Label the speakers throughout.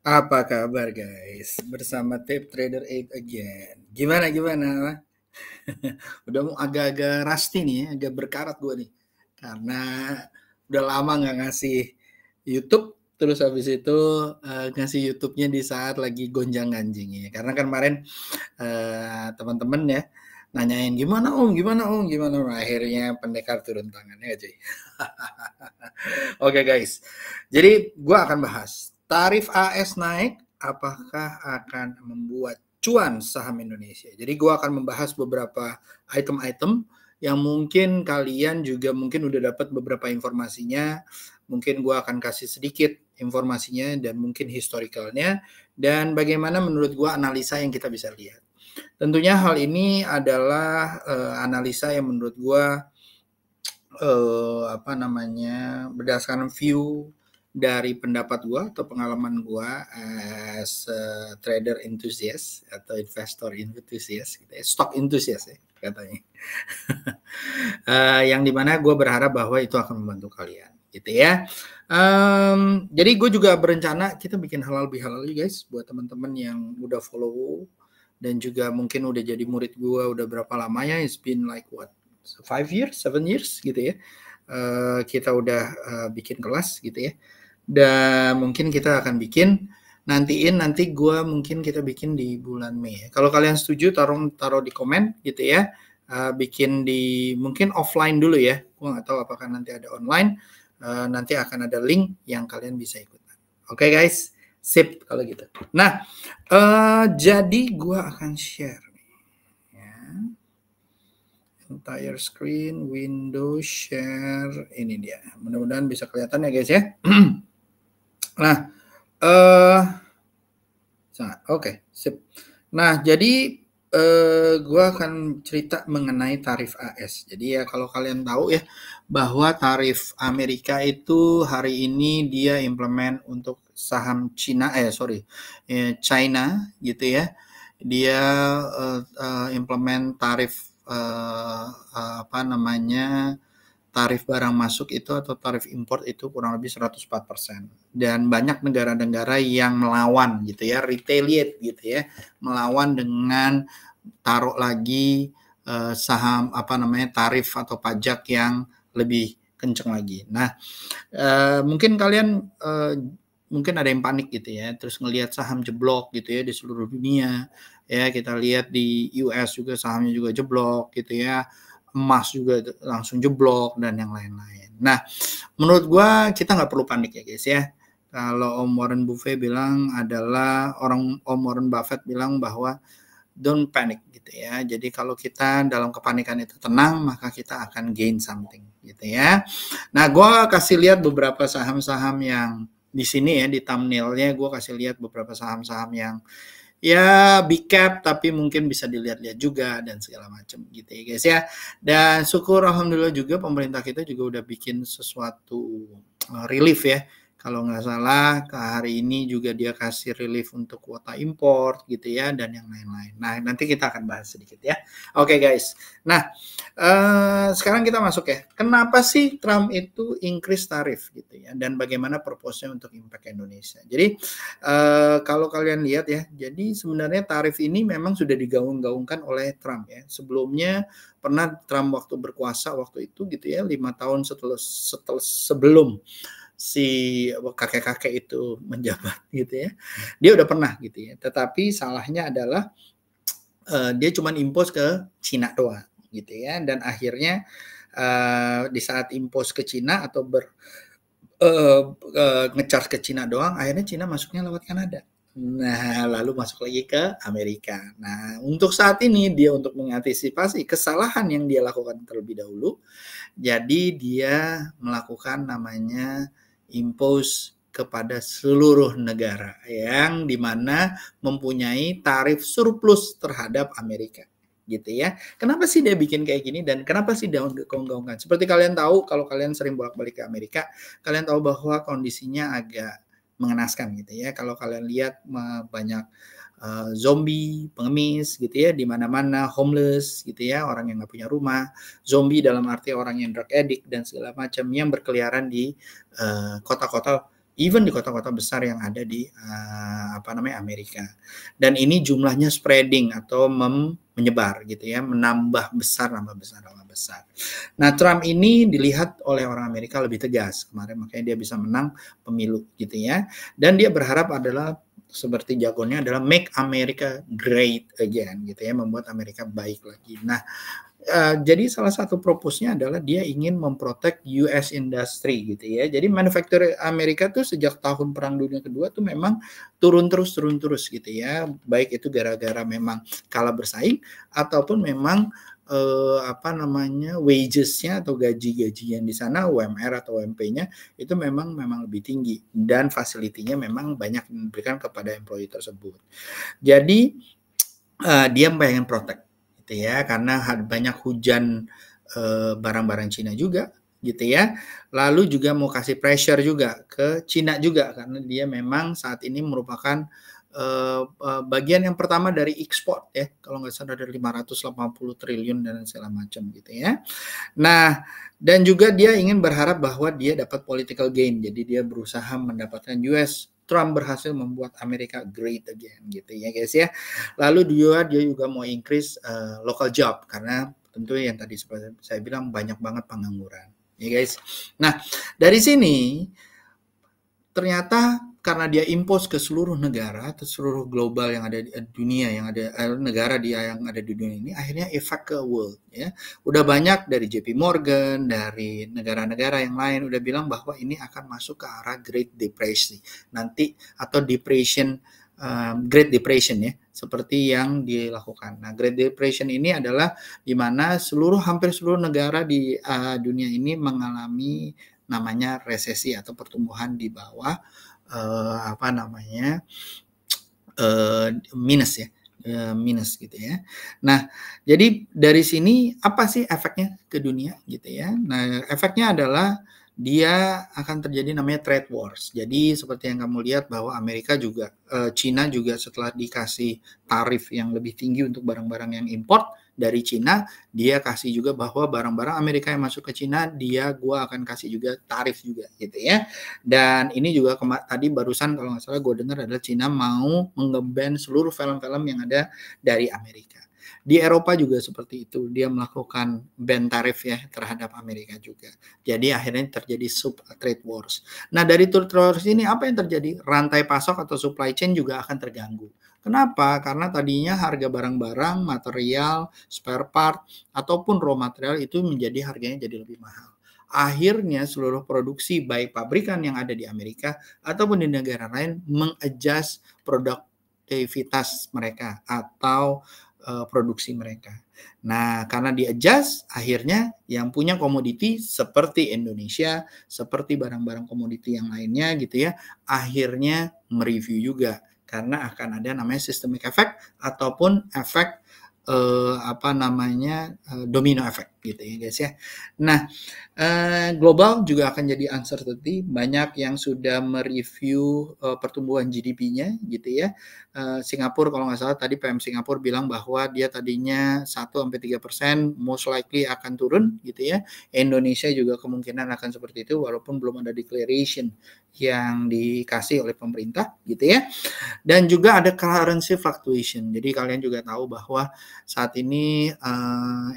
Speaker 1: Apa kabar guys? Bersama Tape Trader 8 again. Gimana? Udah mau agak-agak rusty nih ya, agak berkarat gue nih. Karena udah lama nggak ngasih YouTube, terus habis itu ngasih YouTube-nya di saat lagi gonjang-ganjing ya. Karena kan kemarin teman-teman ya nanyain gimana om, gimana om. Akhirnya pendekar turun tangannya cuy. Oke guys, jadi gue akan bahas tarif AS naik, apakah akan membuat cuan saham Indonesia. Jadi gue akan membahas beberapa item-item yang mungkin kalian juga mungkin udah dapat beberapa informasinya. Mungkin gue akan kasih sedikit informasinya dan mungkin historicalnya dan bagaimana menurut gue analisa yang kita bisa lihat. Tentunya hal ini adalah analisa yang menurut gue berdasarkan view dari pendapat gua atau pengalaman gua as a trader enthusiast atau investor enthusiast gitu ya, stock enthusiast ya katanya. Yang dimana gue berharap bahwa itu akan membantu kalian gitu ya. Jadi gue juga berencana kita bikin halal bihalal guys buat teman-teman yang udah follow dan juga mungkin udah jadi murid gue udah berapa lama ya, it's been like what 5 years, 7 years gitu ya. Kita udah bikin kelas gitu ya. Dan mungkin kita akan bikin nanti gue mungkin kita bikin di bulan Mei. Kalau kalian setuju taruh di komen gitu ya. Bikin di mungkin offline dulu ya. Gue nggak tahu apakah nanti ada online. Nanti akan ada link yang kalian bisa ikutan. Oke guys, sip kalau gitu. Nah, jadi gue akan share ya. Entire screen, window share, ini dia. Mudah-mudahan bisa kelihatan ya guys ya. Nah, oke, sip. Nah, jadi gue akan cerita mengenai tarif AS. Jadi ya kalau kalian tahu ya bahwa tarif Amerika itu hari ini dia implement untuk saham China gitu ya. Dia implement tarif tarif barang masuk itu atau tarif import itu kurang lebih 104%. Dan banyak negara-negara yang melawan gitu ya, retaliate gitu ya, melawan dengan taruh lagi saham tarif atau pajak yang lebih kenceng lagi. Nah, mungkin kalian mungkin ada yang panik gitu ya, terus ngelihat saham jeblok gitu ya di seluruh dunia. Ya, kita lihat di US juga sahamnya juga jeblok gitu ya. Emas juga langsung jeblok dan yang lain-lain. Nah, menurut gua kita nggak perlu panik ya guys ya. Kalau Om Warren Buffett bilang adalah Om Warren Buffett bilang bahwa don't panic gitu ya. Jadi kalau kita dalam kepanikan itu tenang, maka kita akan gain something gitu ya. Nah, gua kasih lihat beberapa saham-saham yang di sini ya di thumbnailnya gue kasih lihat beberapa saham-saham yang ya big cap tapi mungkin bisa dilihat-lihat juga dan segala macam gitu ya guys ya. Dan syukur alhamdulillah juga pemerintah kita juga udah bikin sesuatu relief ya. Kalau nggak salah ke hari ini juga dia kasih relief untuk kuota import gitu ya dan yang lain-lain. Nah nanti kita akan bahas sedikit ya. Oke guys. Nah sekarang kita masuk ya. Kenapa sih Trump itu increase tarif gitu ya dan bagaimana purpose-nya untuk impact Indonesia. Jadi kalau kalian lihat ya, jadi sebenarnya tarif ini memang sudah digaung-gaungkan oleh Trump ya. Sebelumnya pernah Trump waktu berkuasa waktu itu gitu ya, 5 tahun sebelum si kakek-kakek itu menjabat gitu ya. Dia udah pernah gitu ya. Tetapi salahnya adalah dia cuma impose ke Cina doang gitu ya. Dan akhirnya di saat impose ke Cina atau ngecharge ke Cina doang, akhirnya Cina masuknya lewat Kanada. Nah, lalu masuk lagi ke Amerika. Nah, untuk saat ini dia untuk mengantisipasi kesalahan yang dia lakukan terlebih dahulu, jadi dia melakukan namanya impose kepada seluruh negara yang dimana mempunyai tarif surplus terhadap Amerika gitu ya. Kenapa sih dia bikin kayak gini dan kenapa sih dia gaung-gaungkan? Seperti kalian tahu kalau kalian sering bolak-balik ke Amerika, kalian tahu bahwa kondisinya agak mengenaskan gitu ya. Kalau kalian lihat banyak zombie, pengemis gitu ya, di mana-mana homeless gitu ya, orang yang nggak punya rumah, zombie dalam arti orang yang drug addict dan segala macam yang berkeliaran di kota-kota even di kota-kota besar yang ada di Amerika. Dan ini jumlahnya spreading atau menyebar gitu ya, menambah besar. Nah, Trump ini dilihat oleh orang Amerika lebih tegas kemarin, makanya dia bisa menang pemilu gitu ya. Dan dia berharap adalah seperti jargonnya adalah make America great again gitu ya, membuat Amerika baik lagi. Nah, jadi salah satu propose-nya adalah dia ingin memprotek US industry gitu ya. Jadi manufacturer Amerika tuh sejak tahun Perang Dunia Kedua tuh memang turun terus gitu ya. Baik itu gara-gara memang kalah bersaing ataupun memang wages-nya atau gaji-gajian di sana, UMR atau UMP-nya itu memang lebih tinggi dan facility-nya memang banyak diberikan kepada employee tersebut. Jadi dia pengen protect gitu ya, karena banyak hujan barang-barang Cina juga gitu ya. Lalu juga mau kasih pressure juga ke Cina juga, karena dia memang saat ini merupakan bagian yang pertama dari ekspor ya, kalau nggak salah dari 580 triliun dan segala macam gitu ya. Nah, dan juga dia ingin berharap bahwa dia dapat political gain, jadi dia berusaha mendapatkan Trump berhasil membuat Amerika great again gitu ya guys ya. Lalu dia juga mau increase local job, karena tentu yang tadi seperti saya bilang banyak banget pengangguran ya guys. Nah, dari sini ternyata karena dia impose ke seluruh negara atau seluruh global yang ada di dunia, yang ada negara yang ada di dunia ini, akhirnya efek ke world ya. Udah banyak dari JP Morgan, dari negara-negara yang lain udah bilang bahwa ini akan masuk ke arah Great Depression nanti, atau Great Depression ya, seperti yang dilakukan. Nah, Great Depression ini adalah di mana hampir seluruh negara di dunia ini mengalami namanya resesi atau pertumbuhan di bawah minus ya, minus gitu ya. Nah, jadi dari sini apa sih efeknya ke dunia gitu ya? Nah, efeknya adalah dia akan terjadi namanya trade wars. Jadi seperti yang kamu lihat bahwa Cina juga setelah dikasih tarif yang lebih tinggi untuk barang-barang yang import dari Cina, dia kasih juga bahwa barang-barang Amerika yang masuk ke Cina, gua akan kasih juga tarif juga gitu ya. Dan ini juga tadi barusan kalau nggak salah gue dengar adalah Cina mau menge-ban seluruh film-film yang ada dari Amerika. Di Eropa juga seperti itu, dia melakukan ban tarif ya terhadap Amerika juga. Jadi akhirnya terjadi trade wars. Nah, dari trade wars ini apa yang terjadi? Rantai pasok atau supply chain juga akan terganggu. Kenapa? Karena tadinya harga barang-barang, material, spare part, ataupun raw material itu menjadi harganya jadi lebih mahal. Akhirnya seluruh produksi baik pabrikan yang ada di Amerika ataupun di negara lain mengadjust produktivitas mereka atau produksi mereka. Nah, karena di-adjust, akhirnya yang punya komoditi seperti Indonesia, seperti barang-barang komoditi yang lainnya gitu ya, akhirnya mereview juga. Karena akan ada namanya systemic effect ataupun efek domino effect gitu ya guys ya. Nah, global juga akan jadi uncertainty, banyak yang sudah mereview pertumbuhan GDP-nya gitu ya. Singapura kalau nggak salah tadi PM Singapura bilang bahwa dia tadinya 1-3% most likely akan turun gitu ya. Indonesia juga kemungkinan akan seperti itu walaupun belum ada declaration yang dikasih oleh pemerintah gitu ya. Dan juga ada currency fluctuation. Jadi kalian juga tahu bahwa saat ini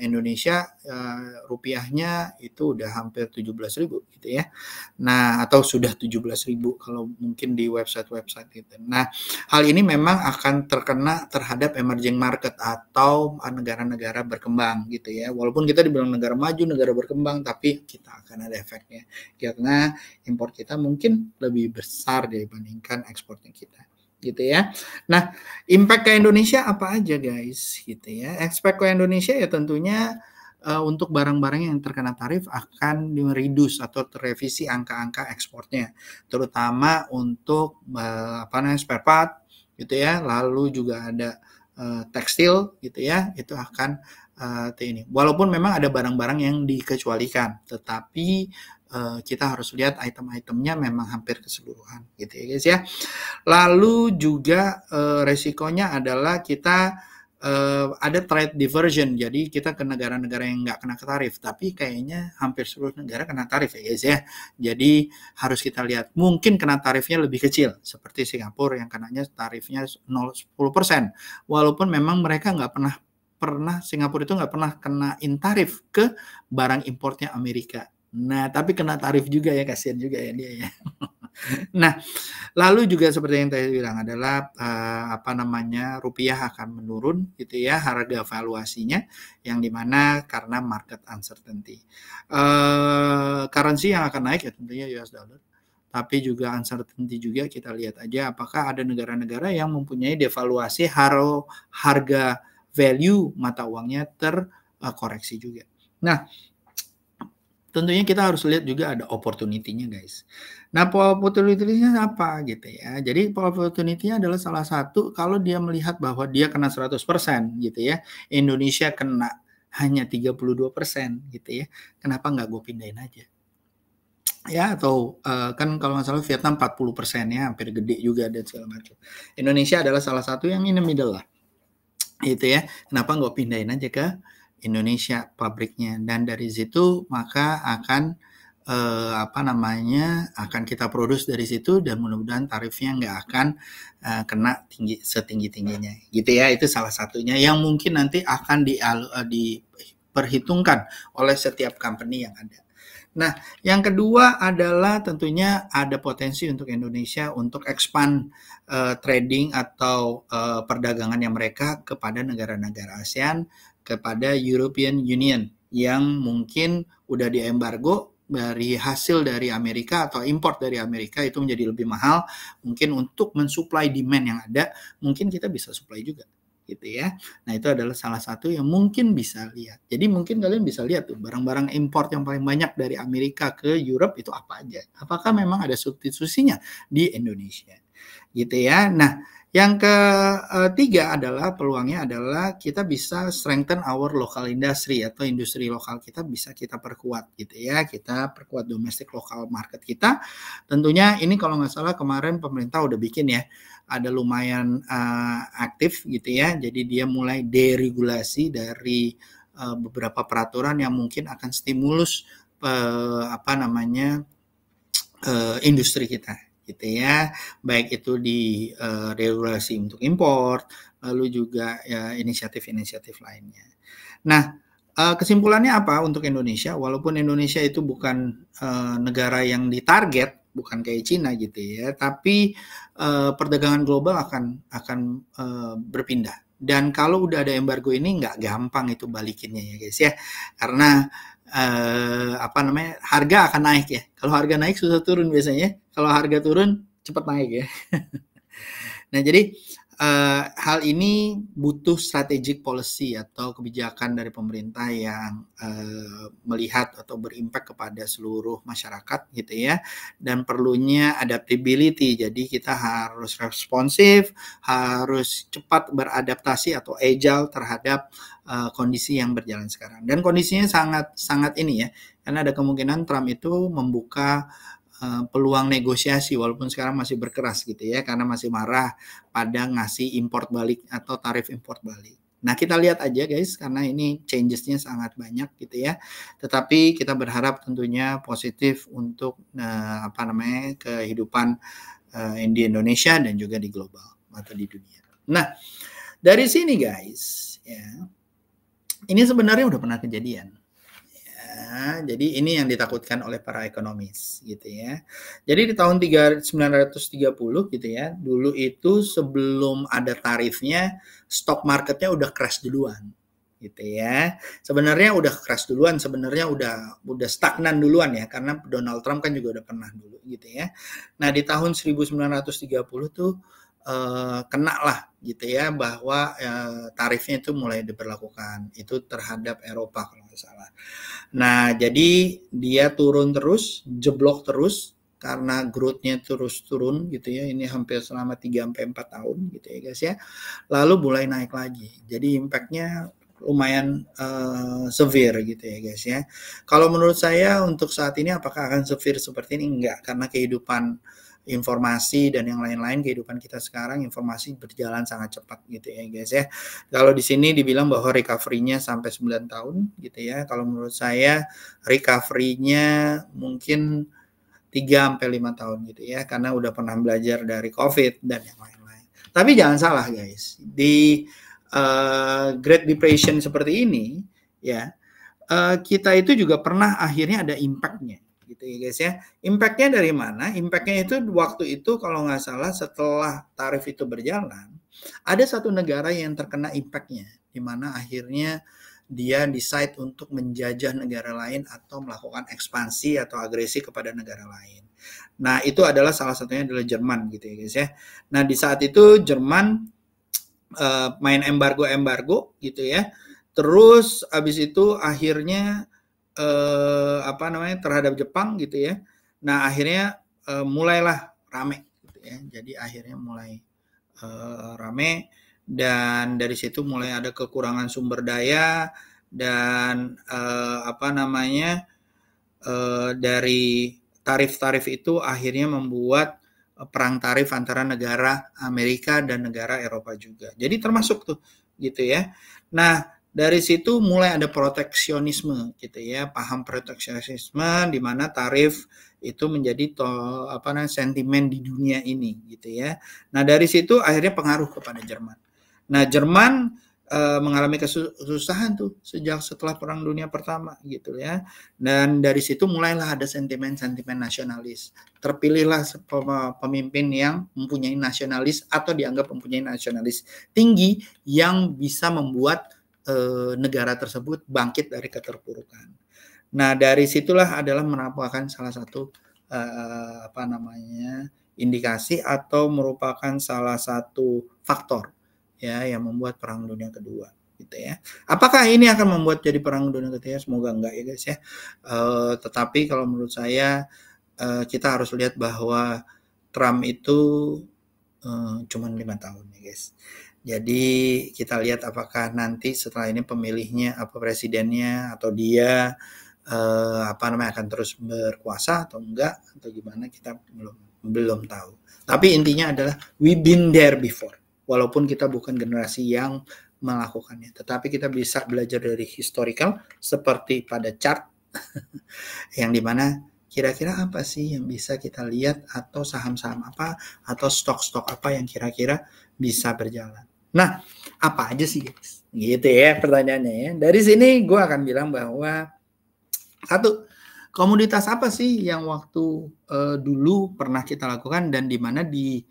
Speaker 1: Indonesia rupiahnya itu udah hampir 17.000 gitu ya. Nah, atau sudah 17.000 kalau mungkin di website-website itu. Nah, hal ini memang akan terkena terhadap emerging market atau negara-negara berkembang gitu ya. Walaupun kita dibilang negara maju, negara berkembang, tapi kita akan ada efeknya. Karena impor kita mungkin lebih besar dibandingkan ekspornya kita gitu ya. Nah, impact ke Indonesia apa aja guys gitu ya. Impact ke Indonesia ya tentunya untuk barang-barang yang terkena tarif akan di-reduce atau terrevisi angka-angka ekspornya, terutama untuk spare part gitu ya. Lalu juga ada tekstil gitu ya, itu akan ini. Walaupun memang ada barang-barang yang dikecualikan, tetapi kita harus lihat item-itemnya memang hampir keseluruhan gitu ya guys ya. Lalu juga resikonya adalah kita ada trade diversion, jadi kita ke negara-negara yang nggak kena tarif, tapi kayaknya hampir seluruh negara kena tarif ya guys ya. Jadi harus kita lihat, mungkin kena tarifnya lebih kecil, seperti Singapura yang kenanya tarifnya 10%, walaupun memang mereka nggak pernah Singapura itu nggak pernah kenain tarif ke barang importnya Amerika. Nah, tapi kena tarif juga ya, kasihan juga ya dia ya. Nah, lalu juga seperti yang tadi bilang adalah rupiah akan menurun gitu ya, harga valuasinya yang dimana karena market uncertainty. Currency yang akan naik ya tentunya US dollar. Tapi juga uncertainty juga, kita lihat aja apakah ada negara-negara yang mempunyai devaluasi harga value mata uangnya terkoreksi juga. Nah, tentunya kita harus lihat juga ada opportunity-nya guys. Nah, opportunity-nya apa gitu ya. Jadi opportunity-nya adalah salah satu kalau dia melihat bahwa dia kena 100% gitu ya. Indonesia kena hanya 32% gitu ya. Kenapa nggak gue pindahin aja? Ya, atau kan kalau nggak salah Vietnam 40% ya, hampir gede juga dan segala macam. Indonesia adalah salah satu yang in the middle lah. Gitu ya. Kenapa nggak pindahin aja ke Indonesia pabriknya, dan dari situ maka akan akan kita produce dari situ, dan mudah-mudahan tarifnya nggak akan kena setinggi-tingginya gitu ya. Itu salah satunya yang mungkin nanti akan diperhitungkan oleh setiap company yang ada. Nah, yang kedua adalah tentunya ada potensi untuk Indonesia untuk expand trading atau perdagangannya mereka kepada negara-negara ASEAN, kepada European Union yang mungkin udah diembargo dari hasil dari Amerika atau import dari Amerika itu menjadi lebih mahal. Mungkin untuk mensuplai demand yang ada, mungkin kita bisa supply juga gitu ya. Nah, itu adalah salah satu yang mungkin bisa lihat. Jadi mungkin kalian bisa lihat tuh barang-barang import yang paling banyak dari Amerika ke Europe itu apa aja. Apakah memang ada substitusinya di Indonesia? Gitu ya. Nah, yang ketiga adalah peluangnya adalah kita bisa strengthen our local industry atau industri lokal kita bisa kita perkuat gitu ya. Kita perkuat domestic local market kita. Tentunya ini kalau nggak salah kemarin pemerintah udah bikin ya, ada lumayan aktif gitu ya. Jadi dia mulai deregulasi dari beberapa peraturan yang mungkin akan stimulus industri kita gitu ya, baik itu di regulasi untuk impor, lalu juga ya inisiatif-inisiatif lainnya. Nah, kesimpulannya apa untuk Indonesia? Walaupun Indonesia itu bukan negara yang ditarget, bukan kayak Cina gitu ya, tapi perdagangan global akan berpindah. Dan kalau udah ada embargo ini nggak gampang itu balikinnya ya guys ya, karena harga akan naik ya. Kalau harga naik susah turun biasanya. Kalau harga turun cepat naik ya. Nah, jadi hal ini butuh strategic policy atau kebijakan dari pemerintah yang melihat atau berimpact kepada seluruh masyarakat gitu ya, dan perlunya adaptability. Jadi kita harus responsif, harus cepat beradaptasi atau agile terhadap kondisi yang berjalan sekarang. Dan kondisinya sangat ini ya, karena ada kemungkinan Trump itu membuka peluang negosiasi walaupun sekarang masih berkeras gitu ya, karena masih marah pada ngasih import balik atau tarif import balik. Nah, kita lihat aja guys, karena ini changes-nya sangat banyak gitu ya. Tetapi kita berharap tentunya positif untuk kehidupan di Indonesia dan juga di global atau di dunia. Nah, dari sini guys ya, ini sebenarnya udah pernah kejadian. Jadi ini yang ditakutkan oleh para ekonomis gitu ya. Jadi di tahun 1930 gitu ya, dulu itu sebelum ada tarifnya, stock marketnya udah crash duluan gitu ya. Sebenarnya udah crash duluan, sebenarnya udah stagnan duluan ya, karena Donald Trump kan juga udah pernah dulu gitu ya. Nah, di tahun 1930 tuh kena lah gitu ya, bahwa tarifnya itu mulai diberlakukan itu terhadap Eropa kalau nggak salah. Nah, jadi dia turun terus, jeblok terus karena growth-nya terus turun gitu ya. Ini hampir selama 3-4 tahun gitu ya guys ya. Lalu mulai naik lagi. Jadi impact-nya lumayan severe gitu ya guys ya. Kalau menurut saya untuk saat ini apakah akan severe seperti ini? Enggak, karena kehidupan informasi dan yang lain-lain kehidupan kita sekarang, informasi berjalan sangat cepat gitu ya guys ya. Kalau di sini dibilang bahwa recovery-nya sampai 9 tahun gitu ya. Kalau menurut saya recovery-nya mungkin 3 sampai 5 tahun gitu ya, karena udah pernah belajar dari COVID dan yang lain-lain. Tapi jangan salah guys, di Great Depression seperti ini ya, kita itu juga pernah akhirnya ada impact-nya gitu ya guys ya. Impact-nya dari mana? Impact-nya itu waktu itu kalau nggak salah setelah tarif itu berjalan, ada satu negara yang terkena impact-nya, di mana akhirnya dia decide untuk menjajah negara lain atau melakukan ekspansi atau agresi kepada negara lain. Nah, itu adalah salah satunya adalah Jerman gitu ya guys ya. Nah, di saat itu Jerman main embargo gitu ya. Terus abis itu akhirnya terhadap Jepang gitu ya. Nah, akhirnya mulailah rame gitu ya. Jadi akhirnya mulai rame dan dari situ mulai ada kekurangan sumber daya dan dari tarif-tarif itu akhirnya membuat perang tarif antara negara Amerika dan negara Eropa juga. Jadi termasuk tuh gitu ya. Nah, dari situ mulai ada proteksionisme gitu ya, paham proteksionisme di mana tarif itu menjadi sentimen di dunia ini gitu ya. Nah, dari situ akhirnya pengaruh kepada Jerman. Nah, Jerman mengalami kesusahan tuh sejak setelah Perang Dunia Pertama gitu ya. Dan dari situ mulailah ada sentimen-sentimen nasionalis. Terpilihlah pemimpin yang mempunyai nasionalis atau dianggap mempunyai nasionalis tinggi yang bisa membuat negara tersebut bangkit dari keterpurukan. Nah, dari situlah adalah merupakan salah satu indikasi atau merupakan salah satu faktor ya yang membuat Perang Dunia Kedua gitu ya. Apakah ini akan membuat jadi Perang Dunia Ketiga? Semoga enggak ya guys ya. Tetapi kalau menurut saya kita harus lihat bahwa Trump itu cuma 5 tahun ya guys. Jadi kita lihat apakah nanti setelah ini pemilihnya apa presidennya atau dia akan terus berkuasa atau enggak atau gimana, kita belum tahu. Tapi intinya adalah we been there before. Walaupun kita bukan generasi yang melakukannya, tetapi kita bisa belajar dari historical seperti pada chart yang dimana kira-kira apa sih yang bisa kita lihat atau saham-saham apa atau stok-stok apa yang kira-kira bisa berjalan. Nah, apa aja sih guys? Gitu ya pertanyaannya ya. Dari sini gue akan bilang bahwa satu, komoditas apa sih yang waktu dulu pernah kita lakukan dan di mana di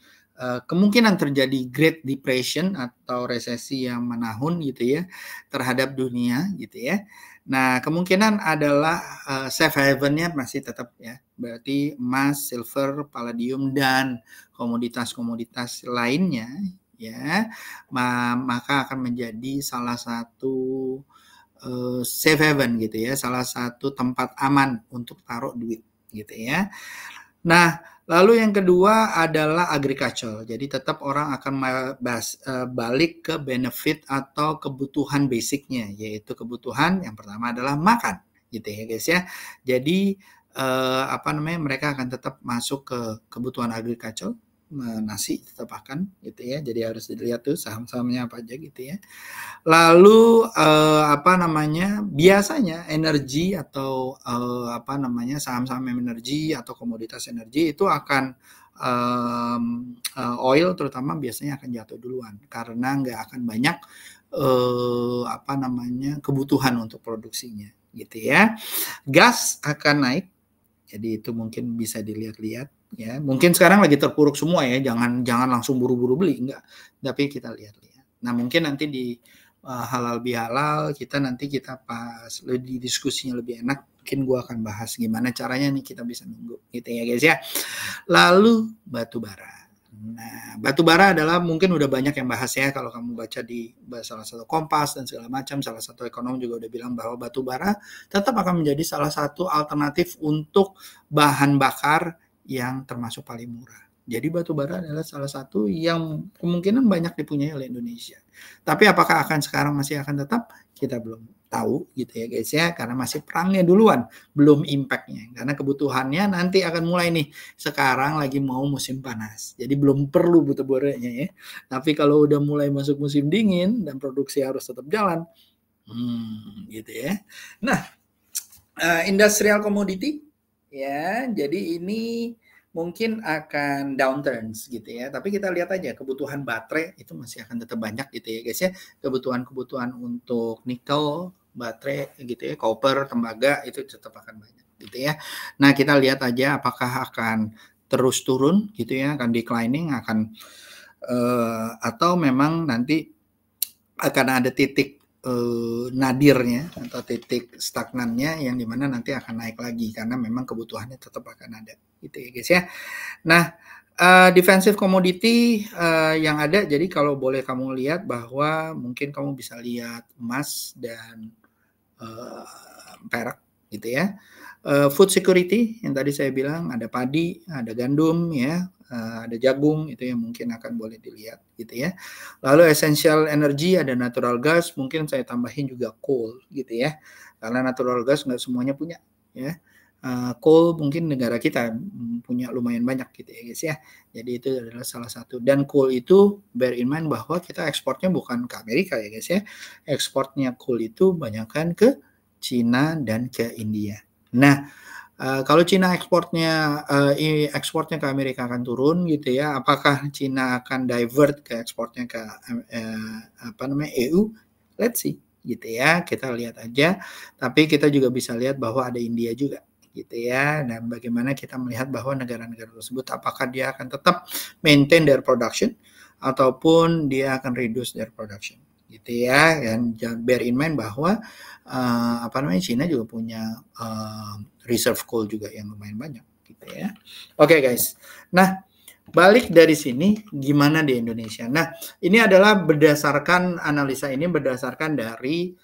Speaker 1: kemungkinan terjadi Great Depression atau resesi yang menahun gitu ya terhadap dunia gitu ya. Nah, kemungkinan adalah safe haven-nya masih tetap ya. Berarti emas, silver, palladium dan komoditas-komoditas lainnya ya. Maka akan menjadi salah satu safe haven gitu ya, salah satu tempat aman untuk taruh duit gitu ya. Nah, lalu yang kedua adalah agriculture. Jadi tetap orang akan balik ke benefit atau kebutuhan basicnya, yaitu kebutuhan yang pertama adalah makan, gitu ya guys ya. Jadi mereka akan tetap masuk ke kebutuhan agriculture, nasi tetap akan, gitu ya. Jadi harus dilihat tuh saham-sahamnya apa aja gitu ya. Lalu biasanya energi atau saham-saham energi atau komoditas energi itu akan oil terutama biasanya akan jatuh duluan karena nggak akan banyak kebutuhan untuk produksinya gitu ya. Gas akan naik, jadi itu mungkin bisa dilihat-lihat ya. Mungkin sekarang lagi terpuruk semua ya, jangan langsung buru-buru beli, enggak. Tapi kita lihat-lihat. Nah, mungkin nanti di halal bihalal kita pas di diskusinya lebih enak, mungkin gue akan bahas gimana caranya nih kita bisa nunggu gitu ya guys ya. Lalu batu bara. Nah, batu bara adalah mungkin udah banyak yang bahas ya kalau kamu baca di salah satu Kompas dan segala macam, salah satu ekonom juga udah bilang bahwa batu bara tetap akan menjadi salah satu alternatif untuk bahan bakar yang termasuk paling murah. Jadi batu bara adalah salah satu yang kemungkinan banyak dipunyai oleh Indonesia. Tapi apakah sekarang masih akan tetap? Kita belum tahu gitu ya guys ya, karena masih perangnya duluan, belum impactnya. Karena kebutuhannya nanti akan mulai nih, sekarang lagi mau musim panas, jadi belum perlu batu-baranya ya. Tapi kalau udah mulai masuk musim dingin dan produksi harus tetap jalan, gitu ya. Nah, industrial commodity ya, jadi ini mungkin akan downturns gitu ya. Tapi kita lihat aja kebutuhan baterai itu masih akan tetap banyak gitu ya guys ya. Kebutuhan untuk nikel, baterai gitu ya, copper, tembaga itu tetap akan banyak gitu ya. Nah, kita lihat aja apakah akan terus turun gitu ya, akan declining, akan atau memang nanti akan ada titik nadirnya atau titik stagnannya yang dimana nanti akan naik lagi karena memang kebutuhannya tetap akan ada gitu ya guys ya. Nah, defensive commodity yang ada, jadi kalau boleh kamu lihat bahwa mungkin kamu bisa lihat emas dan perak gitu ya. Food security yang tadi saya bilang, ada padi, ada gandum ya, ada jagung, itu yang mungkin akan boleh dilihat gitu ya. Lalu essential energy, ada natural gas, mungkin saya tambahin juga coal gitu ya, karena natural gas nggak semuanya punya ya. Coal mungkin negara kita punya lumayan banyak gitu ya guys ya. Jadi itu adalah salah satu. Dan coal itu bear in mind bahwa kita ekspornya bukan ke Amerika ya guys ya. Ekspornya coal itu banyakkan ke Cina dan ke India. Nah, kalau Cina ekspornya ke Amerika akan turun gitu ya, apakah Cina akan divert ke ekspornya ke EU? Let's see gitu ya, kita lihat aja. Tapi kita juga bisa lihat bahwa ada India juga gitu ya, dan bagaimana kita melihat bahwa negara-negara tersebut apakah dia akan tetap maintain their production ataupun dia akan reduce their production gitu ya. Dan bear in mind bahwa Cina juga punya reserve coal juga yang lumayan banyak gitu ya. Oke guys. Nah, balik dari sini gimana di Indonesia. Nah, ini adalah berdasarkan analisa ini berdasarkan dari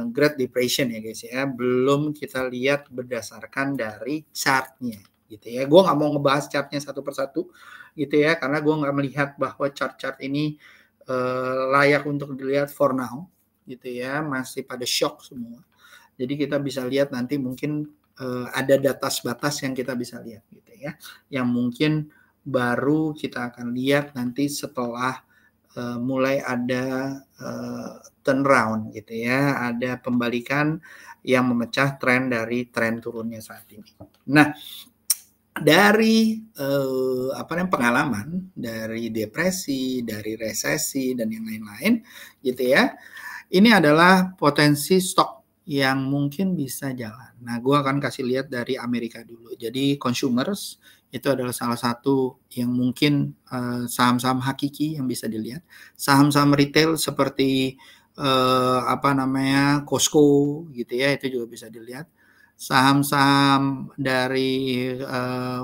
Speaker 1: Great Depression ya guys ya. Belum kita lihat berdasarkan dari chartnya gitu ya. Gue nggak mau ngebahas chartnya satu persatu gitu ya, karena gue nggak melihat bahwa chart-chart ini layak untuk dilihat for now gitu ya, masih pada shock semua. Jadi kita bisa lihat nanti mungkin ada batas yang kita bisa lihat gitu ya, yang mungkin baru kita akan lihat nanti setelah mulai ada turnaround gitu ya, ada pembalikan yang memecah tren dari tren turunnya saat ini. Nah, dari pengalaman dari depresi, dari resesi dan yang lain-lain gitu ya, ini adalah potensi stok yang mungkin bisa jalan. Nah, gue akan kasih lihat dari Amerika dulu. Jadi consumers itu adalah salah satu yang mungkin saham-saham hakiki yang bisa dilihat. Saham-saham retail seperti Costco gitu ya, itu juga bisa dilihat. Saham-saham dari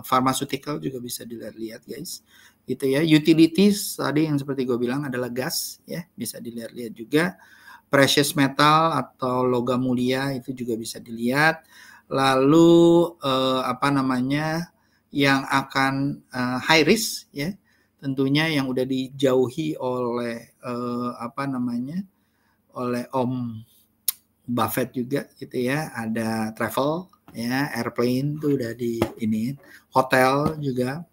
Speaker 1: pharmaceutical juga bisa dilihat guys. Gitu ya. Utilities tadi yang seperti gue bilang adalah gas ya, bisa dilihat-lihat juga. Precious metal atau logam mulia itu juga bisa dilihat. Lalu yang akan high risk ya, tentunya yang udah dijauhi oleh oleh Om Buffett juga gitu ya. Ada travel ya, airplane tuh udah di ini, hotel juga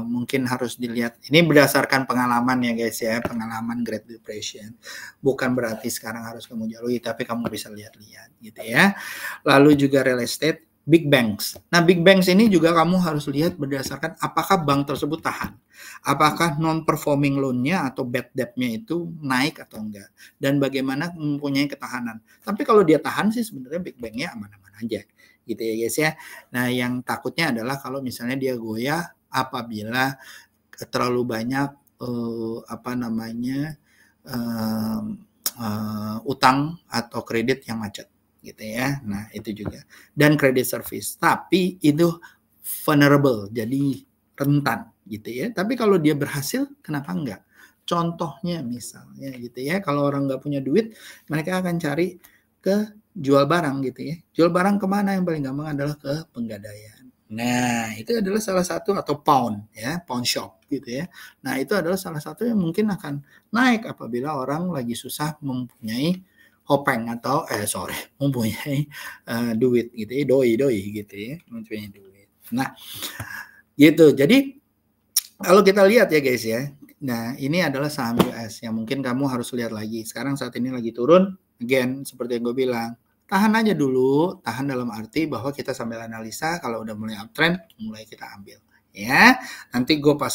Speaker 1: mungkin harus dilihat. Ini berdasarkan pengalaman ya guys ya, pengalaman Great Depression. Bukan berarti sekarang harus kamu jalui, tapi kamu bisa lihat-lihat gitu ya. Lalu juga real estate, big banks. Nah, big banks ini juga kamu harus lihat berdasarkan apakah bank tersebut tahan. Apakah non-performing loan-nya atau bad debt-nya itu naik atau enggak. Dan bagaimana mempunyai ketahanan. Tapi kalau dia tahan sih sebenarnya big bank-nya aman-aman aja. Gitu ya guys ya. Nah, yang takutnya adalah kalau misalnya dia goyah apabila terlalu banyak utang atau kredit yang macet gitu ya. Nah, itu juga. Dan credit service. Tapi itu vulnerable, jadi rentan gitu ya. Tapi kalau dia berhasil, kenapa enggak? Contohnya misalnya gitu ya, kalau orang nggak punya duit, mereka akan cari ke jual barang gitu ya. Jual barang kemana? Yang paling gampang adalah ke Pegadaian. Nah, itu adalah salah satu, atau pawn ya, pawn shop gitu ya. Nah, itu adalah salah satu yang mungkin akan naik apabila orang lagi susah mempunyai hopeng atau mempunyai duit gitu ya, doi gitu ya, mempunyai duit. Nah, gitu. Jadi kalau kita lihat ya guys ya, nah ini adalah saham US yang mungkin kamu harus lihat lagi. Sekarang saat ini lagi turun, again seperti yang gue bilang, tahan aja dulu, tahan dalam arti bahwa kita sambil analisa, kalau udah mulai uptrend, mulai kita ambil. Ya, nanti gue pas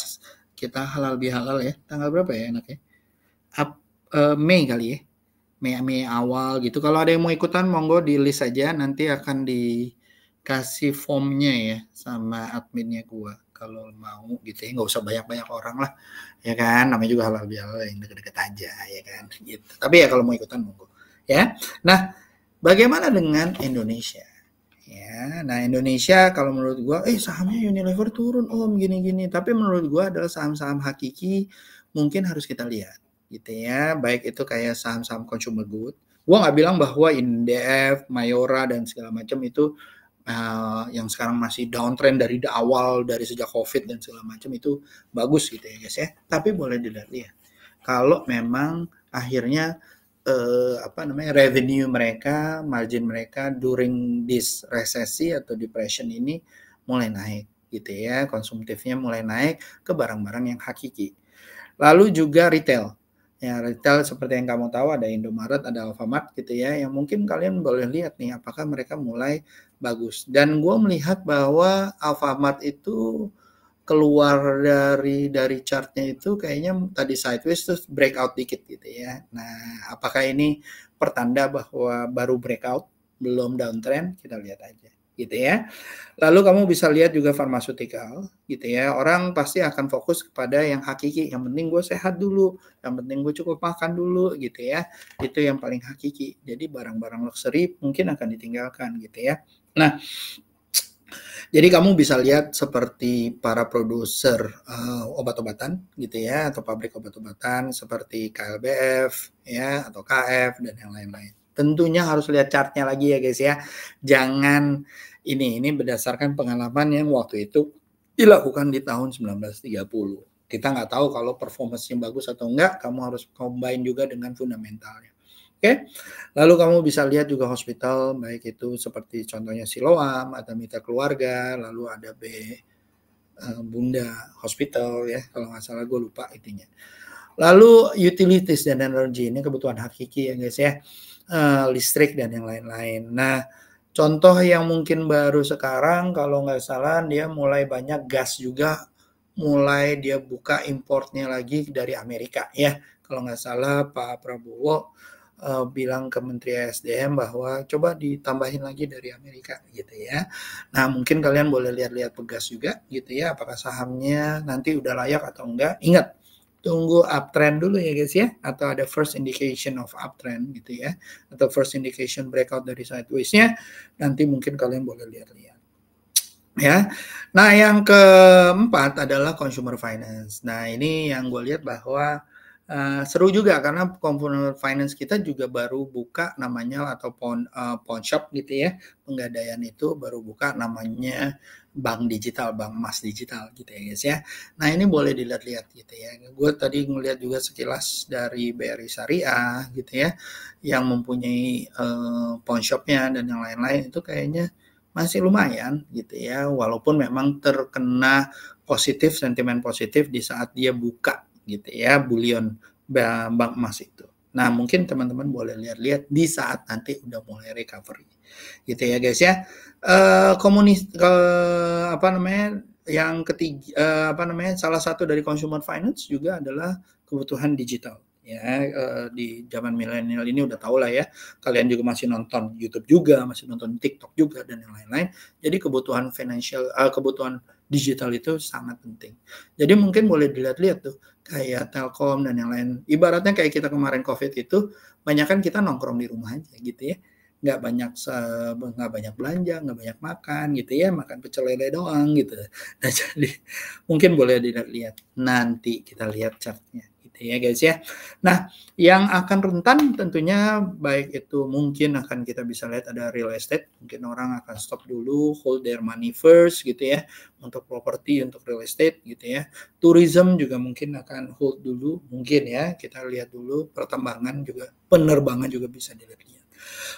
Speaker 1: kita halal bihalal ya, tanggal berapa ya enaknya? Mei kali ya, Mei awal gitu. Kalau ada yang mau ikutan, monggo di list aja, nanti akan dikasih formnya ya sama adminnya gue. Kalau mau gitu ya, nggak usah banyak-banyak orang lah, ya kan, namanya juga halal bihalal yang deket-deket aja, ya kan, gitu. Tapi ya kalau mau ikutan monggo, ya. Nah, bagaimana dengan Indonesia? Ya, nah Indonesia kalau menurut gua, sahamnya Unilever turun om gini-gini, tapi menurut gua adalah saham-saham hakiki mungkin harus kita lihat, gitu ya. Baik itu kayak saham-saham consumer good. Gua nggak bilang bahwa Indef, Mayora dan segala macam itu yang sekarang masih downtrend dari awal, dari sejak COVID dan segala macam itu bagus gitu ya guys ya. Tapi boleh dilihat-lihat. Kalau memang akhirnya revenue mereka, margin mereka during this resesi atau depression ini mulai naik gitu ya, konsumtifnya mulai naik ke barang-barang yang hakiki. Lalu juga retail. Ya, retail seperti yang kamu tahu ada Indomaret, ada Alfamart gitu ya, yang mungkin kalian boleh lihat nih apakah mereka mulai bagus. Dan gue melihat bahwa Alfamart itu keluar dari chartnya itu kayaknya tadi sideways terus breakout dikit gitu ya. Nah, apakah ini pertanda bahwa baru breakout, belum downtrend? Kita lihat aja gitu ya. Lalu kamu bisa lihat juga pharmaceutical gitu ya. Orang pasti akan fokus kepada yang hakiki. Yang penting gue sehat dulu, yang penting gue cukup makan dulu gitu ya. Itu yang paling hakiki. Jadi barang-barang luxury mungkin akan ditinggalkan gitu ya. Nah, jadi kamu bisa lihat seperti para produser obat-obatan gitu ya, atau pabrik obat-obatan seperti KLBF ya atau KF dan yang lain-lain. Tentunya harus lihat chartnya lagi ya guys ya. Jangan ini berdasarkan pengalaman yang waktu itu dilakukan di tahun 1930. Kita nggak tahu kalau performance-nya bagus atau enggak, kamu harus combine juga dengan fundamentalnya. Oke, lalu kamu bisa lihat juga hospital, baik itu seperti contohnya Siloam, ada Mitra Keluarga, lalu ada Bunda Hospital ya, kalau nggak salah gue lupa intinya. Lalu utilities dan energi, ini kebutuhan hakiki ya guys ya, listrik dan yang lain-lain. Nah, contoh yang mungkin baru sekarang kalau nggak salah dia mulai banyak gas juga, mulai dia buka importnya lagi dari Amerika ya. Kalau nggak salah Pak Prabowo bilang ke Menteri SDM bahwa coba ditambahin lagi dari Amerika gitu ya. Nah mungkin kalian boleh lihat-lihat Pegas juga gitu ya, apakah sahamnya nanti udah layak atau enggak. Ingat, tunggu uptrend dulu ya guys ya, atau ada first indication of uptrend gitu ya, atau first indication breakout dari sideways-nya, nanti mungkin kalian boleh lihat-lihat ya. Nah yang keempat adalah consumer finance. Nah ini yang gue lihat bahwa seru juga karena component finance kita juga baru buka namanya atau pawn shop gitu ya, penggadaian itu baru buka namanya bank digital, bank emas digital gitu ya guys ya. Nah ini boleh dilihat-lihat gitu ya. Gue tadi ngeliat juga sekilas dari BRI Syariah gitu ya, yang mempunyai pawn shopnya dan yang lain-lain itu kayaknya masih lumayan gitu ya, walaupun memang terkena sentimen positif di saat dia buka gitu ya, bullion bank emas itu. Nah mungkin teman-teman boleh lihat-lihat di saat nanti udah mulai recovery gitu ya guys ya. Yang ketiga salah satu dari consumer finance juga adalah kebutuhan digital ya. Di zaman milenial ini udah tahu lah ya, kalian juga masih nonton YouTube juga, masih nonton TikTok juga dan yang lain-lain. Jadi kebutuhan kebutuhan digital itu sangat penting. Jadi mungkin boleh dilihat-lihat tuh kayak Telkom dan yang lain. Ibaratnya kayak kita kemarin COVID itu, banyak kan kita nongkrong di rumah aja gitu ya. Nggak banyak belanja, nggak banyak makan gitu ya, makan pecel lele doang gitu. Nah jadi mungkin boleh dilihat-lihat, nanti kita lihat chartnya gitu ya guys ya. Nah, yang akan rentan tentunya baik itu mungkin akan kita bisa lihat ada real estate, mungkin orang akan stop dulu, hold their money first gitu ya, untuk properti, untuk real estate gitu ya. Tourism juga mungkin akan hold dulu, mungkin ya, kita lihat dulu, pertambangan juga, penerbangan juga bisa dilihat.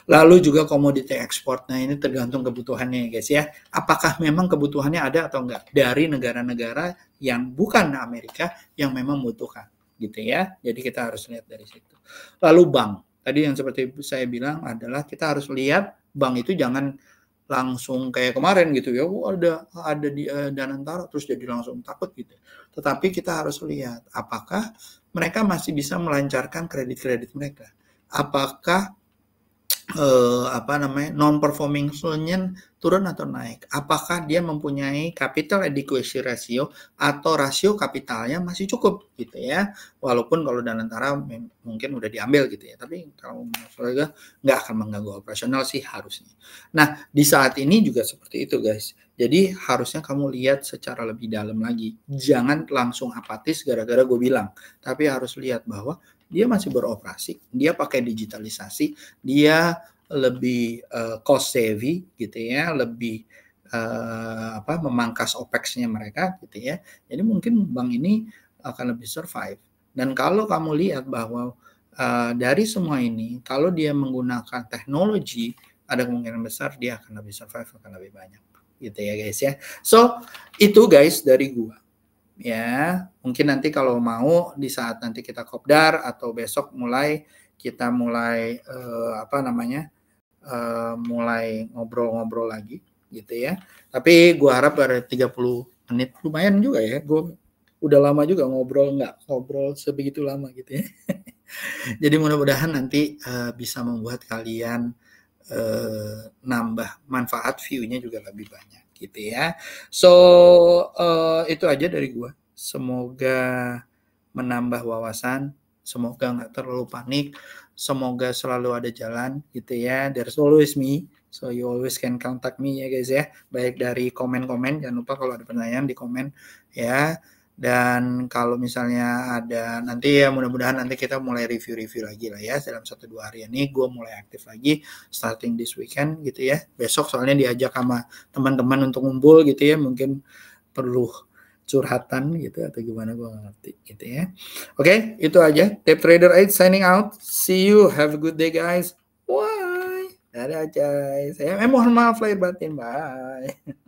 Speaker 1: Lalu juga komoditi ekspor. Nah, ini tergantung kebutuhannya guys ya. Apakah memang kebutuhannya ada atau enggak dari negara-negara yang bukan Amerika yang memang membutuhkan gitu ya. Jadi kita harus lihat dari situ. Lalu bank. Tadi yang seperti saya bilang adalah kita harus lihat bank itu jangan langsung kayak kemarin gitu ya. Ada di Danantara terus jadi langsung takut gitu. Tetapi kita harus lihat apakah mereka masih bisa melancarkan kredit-kredit mereka. Apakah non performing loan-nya turun atau naik. Apakah dia mempunyai capital adequacy ratio atau rasio kapitalnya masih cukup gitu ya. Walaupun kalau Danantara mungkin udah diambil gitu ya. Tapi kalau menurut nggak akan mengganggu operasional sih harusnya. Nah, di saat ini juga seperti itu guys. Jadi harusnya kamu lihat secara lebih dalam lagi. Jangan langsung apatis gara-gara gue bilang. Tapi harus lihat bahwa dia masih beroperasi, dia pakai digitalisasi, dia lebih cost savvy gitu ya, lebih memangkas OPEX-nya mereka gitu ya. Jadi mungkin bank ini akan lebih survive. Dan kalau kamu lihat bahwa dari semua ini, kalau dia menggunakan teknologi, ada kemungkinan besar dia akan lebih survive, akan lebih banyak gitu ya guys ya. So itu guys dari gua. Ya, mungkin nanti kalau mau di saat nanti kita kopdar atau besok kita mulai mulai ngobrol-ngobrol lagi gitu ya. Tapi gua harap pada 30 menit lumayan juga ya. Gua udah lama juga nggak ngobrol sebegitu lama gitu ya. Jadi mudah-mudahan nanti bisa membuat kalian nambah manfaat, view-nya juga lebih banyak gitu ya. So itu aja dari gua. Semoga menambah wawasan, semoga nggak terlalu panik, semoga selalu ada jalan gitu ya. There's always me, so you always can contact me ya guys ya. Baik dari komen-komen, jangan lupa kalau ada pertanyaan di komen ya. Dan kalau misalnya ada nanti ya mudah-mudahan nanti kita mulai review-review lagi lah ya dalam 1-2 hari ini gue mulai aktif lagi starting this weekend gitu ya. Besok soalnya diajak sama teman-teman untuk ngumpul gitu ya, mungkin perlu curhatan gitu atau gimana gue gak ngerti gitu ya. Oke, itu aja. Tape Trader 8 signing out. See you. Have a good day guys. Bye. Dadah guys. Mohon maaf lahir batin. Bye.